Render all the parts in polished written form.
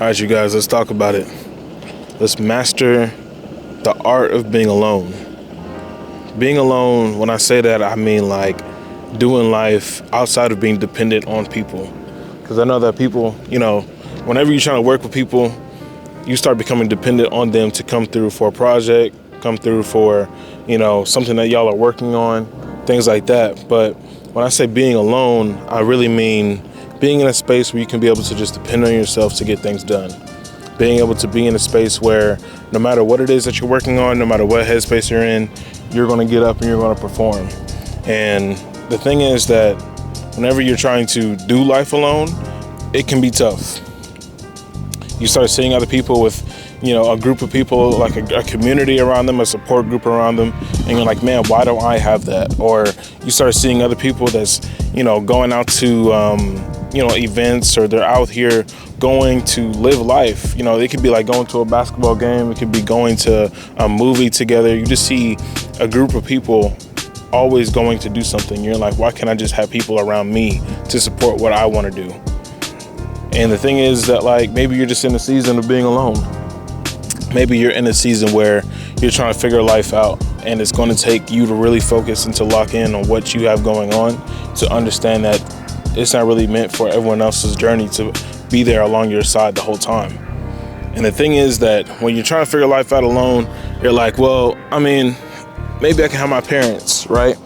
All right, you guys, let's talk about it. Let's master the art of being alone. Being alone, when I say that, I mean like doing life outside of being dependent on people. Because I know that people, whenever you're trying to work with people, you start becoming dependent on them to come through for a project, come through for, something that y'all are working on, things like that. But when I say being alone, I really mean being in a space where you can be able to just depend on yourself to get things done. Being able to be in a space where no matter what it is that you're working on, no matter what headspace you're in, you're going to get up and you're going to perform. And the thing is that whenever you're trying to do life alone, it can be tough. You start seeing other people with, a group of people, like a community around them, a support group around them, and you're like, man, why don't I have that? Or you start seeing other people that's, going out to, events, or they're out here going to live life. It could be like going to a basketball game. It could be going to a movie together. You just see a group of people always going to do something. You're like, why can't I just have people around me to support what I want to do? And the thing is that, like, maybe you're just in a season of being alone. Maybe you're in a season where you're trying to figure life out, and it's going to take you to really focus and to lock in on what you have going on, to understand that it's not really meant for everyone else's journey to be there along your side the whole time. And the thing is that when you're trying to figure life out alone, you're like, well, maybe I can have my parents, right?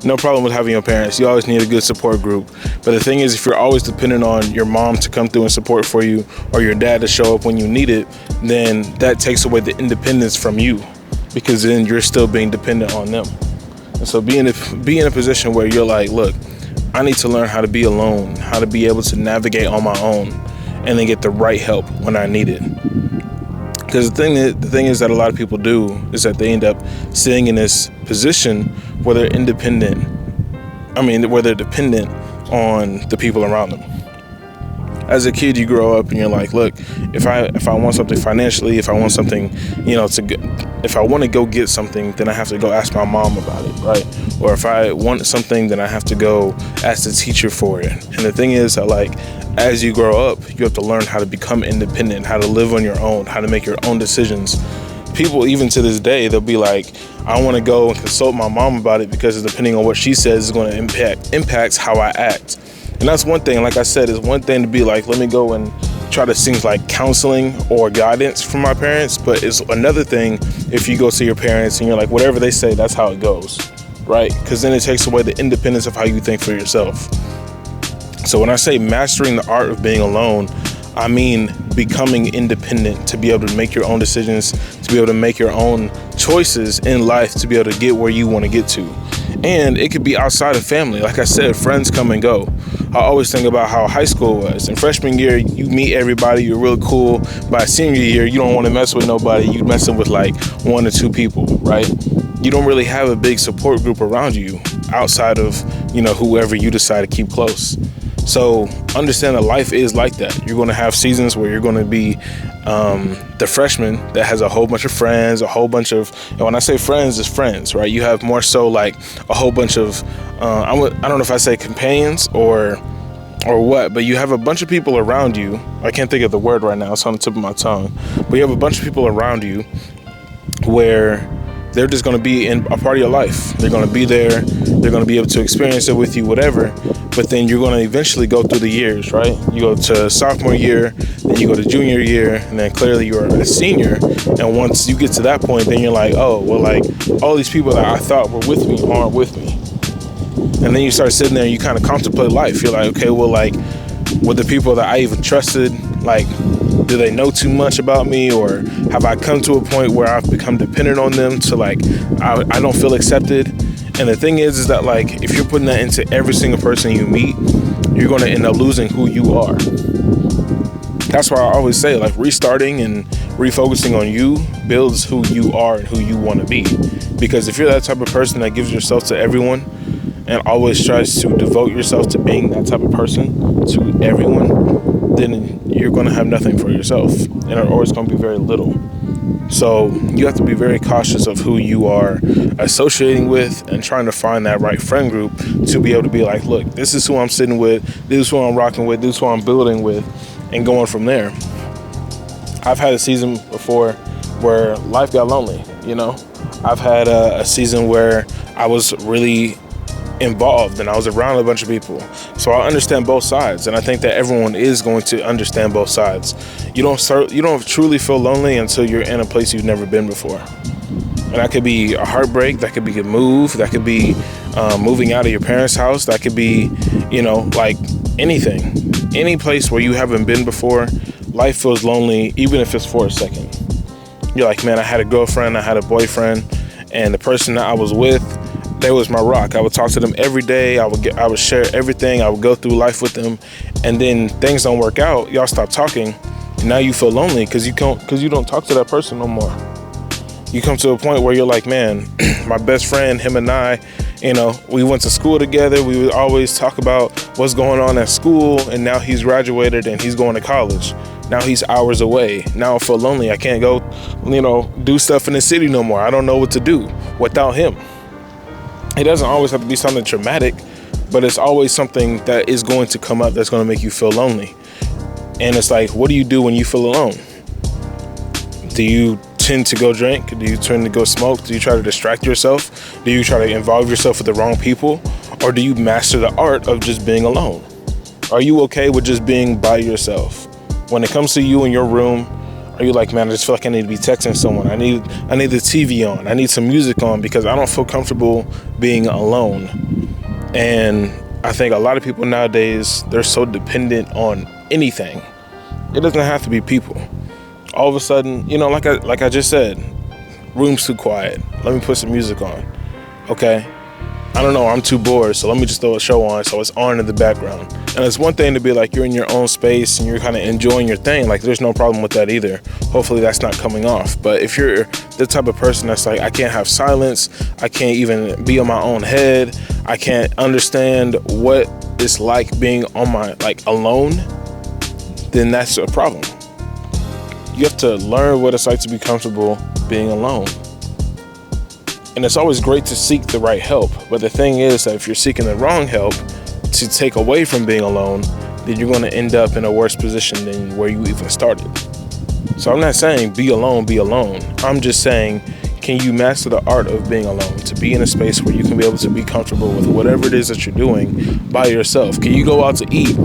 No problem with having your parents. You always need a good support group. But the thing is, if you're always dependent on your mom to come through and support for you, or your dad to show up when you need it, then that takes away the independence from you, because then you're still being dependent on them. And so be in a position where you're like, look, I need to learn how to be alone, how to be able to navigate on my own, and then get the right help when I need it. Because the thing is that a lot of people do is that they end up sitting in this position where they're where they're dependent on the people around them. As a kid, you grow up and you're like, look, if I want something financially, if I want something, if I want to go get something, then I have to go ask my mom about it, right? Or if I want something, then I have to go ask the teacher for it. And the thing is that, like, as you grow up, you have to learn how to become independent, how to live on your own, how to make your own decisions. People, even to this day, they'll be like, I want to go and consult my mom about it because depending on what she says is going to impacts how I act. And that's one thing, like I said, is one thing to be like, let me go and try to seek like counseling or guidance from my parents. But it's another thing if you go see your parents and you're like, whatever they say, that's how it goes, right? Because then it takes away the independence of how you think for yourself. So when I say mastering the art of being alone, I mean becoming independent, to be able to make your own decisions, to be able to make your own choices in life, to be able to get where you want to get to. And it could be outside of family. Like I said, friends come and go. I always think about how high school was. In freshman year, you meet everybody, you're really cool. By senior year, you don't want to mess with nobody. You're messing with like one or two people, right? You don't really have a big support group around you outside of, whoever you decide to keep close. So understand that life is like that. You're going to have seasons where you're going to be the freshman that has a whole bunch of friends, and when I say friends, it's friends, right? You have more so like a whole bunch of, I don't know if I say companions or what, but you have a bunch of people around you. I can't think of the word right now. It's on the tip of my tongue. But you have a bunch of people around you where they're just going to be in a part of your life. They're going to be there. They're going to be able to experience it with you, whatever. But then you're going to eventually go through the years, right? You go to sophomore year, then you go to junior year, and then clearly you're a senior. And once you get to that point, then you're like, oh, well, like all these people that I thought were with me aren't with me. And then you start sitting there and you kind of contemplate life. You're like, okay, well, like, with the people that I even trusted, like, do they know too much about me, or have I come to a point where I've become dependent on them to like I don't feel accepted? And the thing is that, like, if you're putting that into every single person you meet, you're going to end up losing who you are. That's why I always say, like, restarting and refocusing on you builds who you are and who you want to be. Because if you're that type of person that gives yourself to everyone and always tries to devote yourself to being that type of person to everyone, then you're going to have nothing for yourself, or it's going to be very little. So you have to be very cautious of who you are associating with and trying to find that right friend group to be able to be like, look, this is who I'm sitting with, this is who I'm rocking with, this is who I'm building with, and going from there. I've had a season before where life got lonely, you know. I've had a season where I was really involved and I was around a bunch of people. So I understand both sides, and I think that everyone is going to understand both sides. You don't truly feel lonely until you're in a place you've never been before. And that could be a heartbreak, that could be a move, that could be moving out of your parents' house, that could be, like anything. Any place where you haven't been before, life feels lonely, even if it's for a second. You're like, man, I had a girlfriend, I had a boyfriend, and the person that I was with, they was my rock. I would talk to them every day. I would share everything. I would go through life with them, and then things don't work out. Y'all stop talking, and now you feel lonely because you don't talk to that person no more. You come to a point where you're like, man, my best friend, him and I, we went to school together. We would always talk about what's going on at school, and now he's graduated and he's going to college. Now he's hours away. Now I feel lonely. I can't go, do stuff in the city no more. I don't know what to do without him. It doesn't always have to be something traumatic, but it's always something that is going to come up that's going to make you feel lonely. And it's like, what do you do when you feel alone? Do you tend to go drink? Do you tend to go smoke? Do you try to distract yourself? Do you try to involve yourself with the wrong people? Or do you master the art of just being alone? Are you okay with just being by yourself? When it comes to you in your room, are you like, man, I just feel like I need to be texting someone. I need the TV on. I need some music on because I don't feel comfortable being alone. And I think a lot of people nowadays, they're so dependent on anything. It doesn't have to be people. All of a sudden, like I just said, room's too quiet. Let me put some music on. Okay. I don't know, I'm too bored, so let me just throw a show on so it's on in the background. And it's one thing to be like, you're in your own space and you're kind of enjoying your thing. Like, there's no problem with that either. Hopefully that's not coming off. But if you're the type of person that's like, I can't have silence, I can't even be in my own head, I can't understand what it's like being on my, alone, then that's a problem. You have to learn what it's like to be comfortable being alone. And it's always great to seek the right help. But the thing is that if you're seeking the wrong help to take away from being alone, then you're going to end up in a worse position than where you even started. So I'm not saying be alone. I'm just saying, can you master the art of being alone? To be in a space where you can be able to be comfortable with whatever it is that you're doing by yourself. Can you go out to eat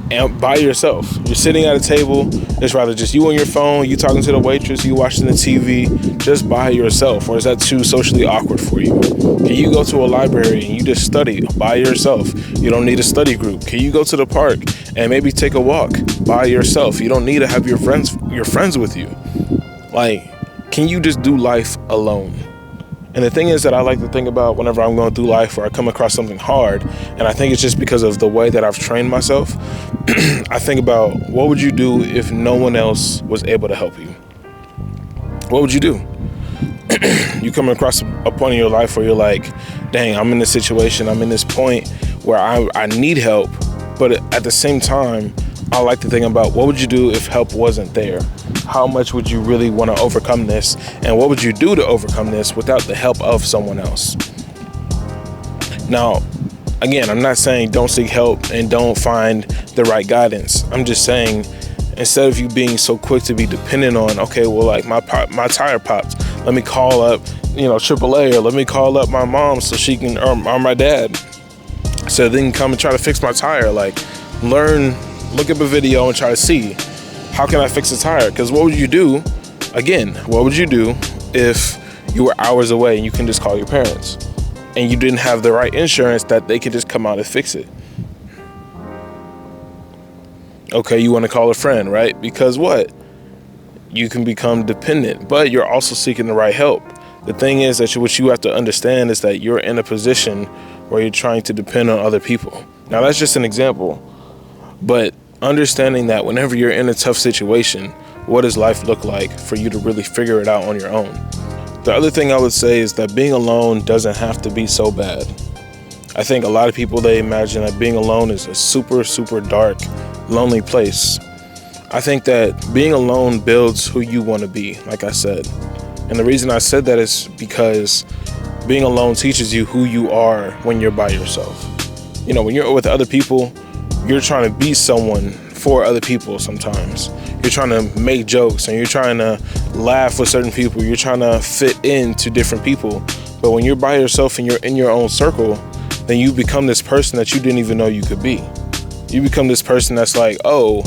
and by yourself? You're sitting at a table, it's rather just you on your phone, you talking to the waitress, you watching the TV, just by yourself, or is that too socially awkward for you? Can you go to a library and you just study by yourself? You don't need a study group. Can you go to the park and maybe take a walk by yourself? You don't need to have your friends with you. Can you just do life alone? And the thing is that I like to think about whenever I'm going through life or I come across something hard, and I think it's just because of the way that I've trained myself, I think about, what would you do if no one else was able to help you? What would you do? You come across a point in your life where you're like, dang, I'm in this situation, I'm in this point where I need help, but at the same time, I like to think about, what would you do if help wasn't there? How much would you really want to overcome this? And what would you do to overcome this without the help of someone else? Now, again, I'm not saying don't seek help and don't find the right guidance. I'm just saying, instead of you being so quick to be dependent on, okay, well, my tire popped, let me call up, AAA, or let me call up my mom so she can, or my dad, so they can come and try to fix my tire. Look up a video and try to see, how can I fix a tire? Because what would you do if you were hours away and you can just call your parents and you didn't have the right insurance that they could just come out and fix it? Okay, you want to call a friend, right? Because what? You can become dependent, but you're also seeking the right help. The thing is that what you have to understand is that you're in a position where you're trying to depend on other people. Now, that's just an example, but understanding that whenever you're in a tough situation, what does life look like for you to really figure it out on your own? The other thing I would say is that being alone doesn't have to be so bad. I think a lot of people, they imagine that being alone is a super, super dark, lonely place. I think that being alone builds who you want to be, like I said. And the reason I said that is because being alone teaches you who you are when you're by yourself. When you're with other people, you're trying to be someone for other people sometimes. you're trying to make jokes and you're trying to laugh with certain people. You're trying to fit into different people. But when you're by yourself and you're in your own circle, then you become this person that you didn't even know you could be. You become this person that's like, oh,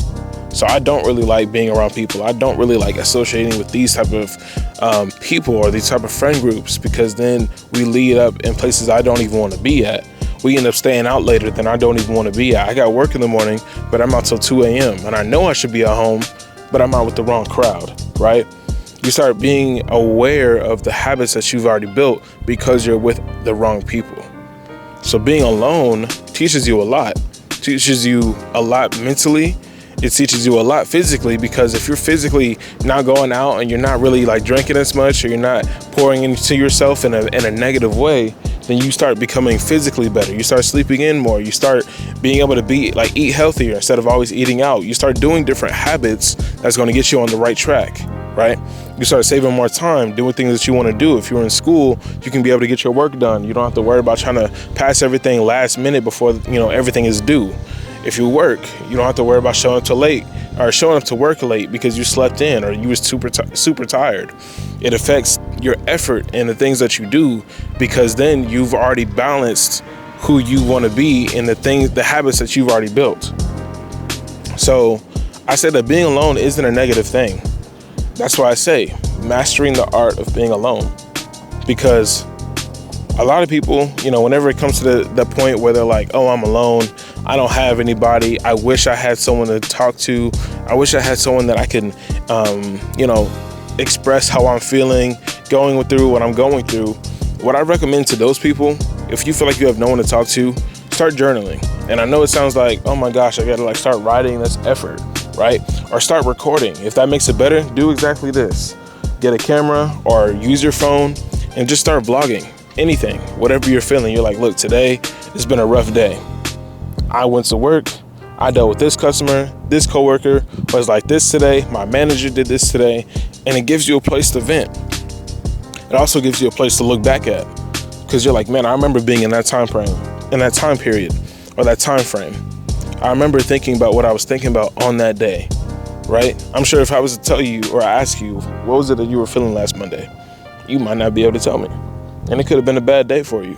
so I don't really like being around people. I don't really like associating with these type of people or these type of friend groups, because then we lead up in places I don't even want to be at. We end up staying out later than I don't even want to be at. I got work in the morning, but I'm out till 2 a.m. And I know I should be at home, but I'm out with the wrong crowd, right? You start being aware of the habits that you've already built because you're with the wrong people. So being alone teaches you a lot. Teaches you a lot mentally. It teaches you a lot physically, because if you're physically not going out and you're not really like drinking as much, or you're not pouring into yourself in a negative way, then you start becoming physically better. You start sleeping in more. You start being able to eat healthier instead of always eating out. You start doing different habits that's going to get you on the right track, right? You start saving more time, doing things that you want to do. If you're in school, you can be able to get your work done. You don't have to worry about trying to pass everything last minute before, everything is due. If you work, you don't have to worry about showing up to work late because you slept in or you was super tired. It affects your effort and the things that you do, because then you've already balanced who you want to be and the habits that you've already built. So I said that being alone isn't a negative thing. That's why I say mastering the art of being alone, because a lot of people, whenever it comes to the point where they're like, oh, I'm alone, I don't have anybody, I wish I had someone to talk to, I wish I had someone that I can, express how I'm feeling, going through what I'm going through. What I recommend to those people, if you feel like you have no one to talk to, start journaling. And I know it sounds like, oh my gosh, I gotta start writing, that's effort, right? Or start recording. If that makes it better, do exactly this. Get a camera or use your phone and just start vlogging. Anything, whatever you're feeling. You're like, look, today it's been a rough day. I went to work, I dealt with this customer, this coworker was like this today, my manager did this today, and it gives you a place to vent. It also gives you a place to look back at, because you're like, man, I remember being in that time period, or that time frame. I remember thinking about what I was thinking about on that day, right? I'm sure if I was to tell you or ask you, what was it that you were feeling last Monday? You might not be able to tell me. And it could have been a bad day for you.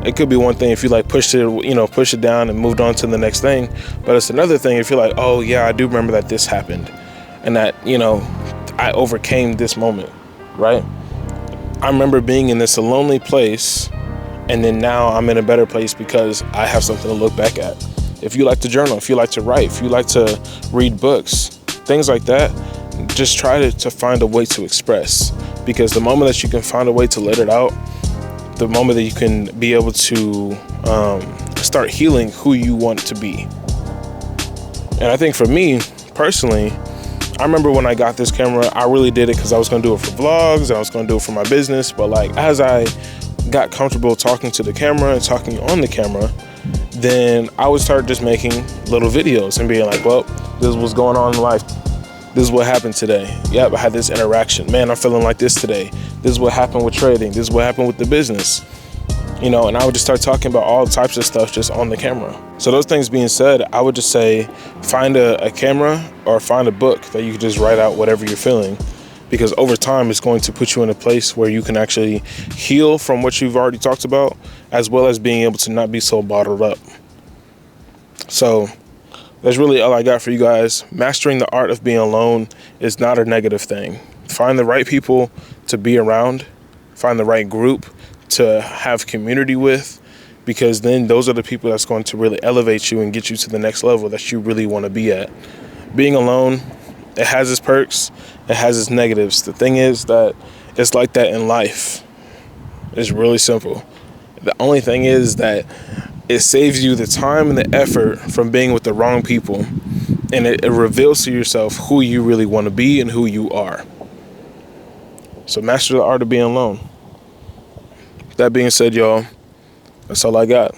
It could be one thing if you pushed it down and moved on to the next thing. But it's another thing if you're like, oh yeah, I do remember that this happened and that, I overcame this moment, right? I remember being in this lonely place, and then now I'm in a better place because I have something to look back at. If you like to journal, if you like to write, if you like to read books, things like that, just try to find a way to express, because the moment that you can find a way to let it out, the moment that you can be able to start healing who you want to be. And I think for me personally, I remember when I got this camera, I really did it because I was going to do it for vlogs and I was going to do it for my business. But as I got comfortable talking to the camera and talking on the camera, then I would start just making little videos and being like, well, this is what's going on in life. This is what happened today. Yep, I had this interaction. Man, I'm feeling like this today. This is what happened with trading. This is what happened with the business. And I would just start talking about all types of stuff just on the camera. So those things being said, I would just say find a camera or find a book that you can just write out whatever you're feeling, because over time it's going to put you in a place where you can actually heal from what you've already talked about, as well as being able to not be so bottled up. So that's really all I got for you guys. Mastering the art of being alone is not a negative thing. Find the right people to be around. Find the right group to have community with, because then those are the people that's going to really elevate you and get you to the next level that you really want to be at. Being alone, it has its perks, it has its negatives. The thing is that it's like that in life. It's really simple. The only thing is that it saves you the time and the effort from being with the wrong people, and it reveals to yourself who you really want to be and who you are. So master the art of being alone. That being said, y'all, that's all I got.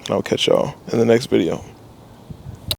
I'll catch y'all in the next video.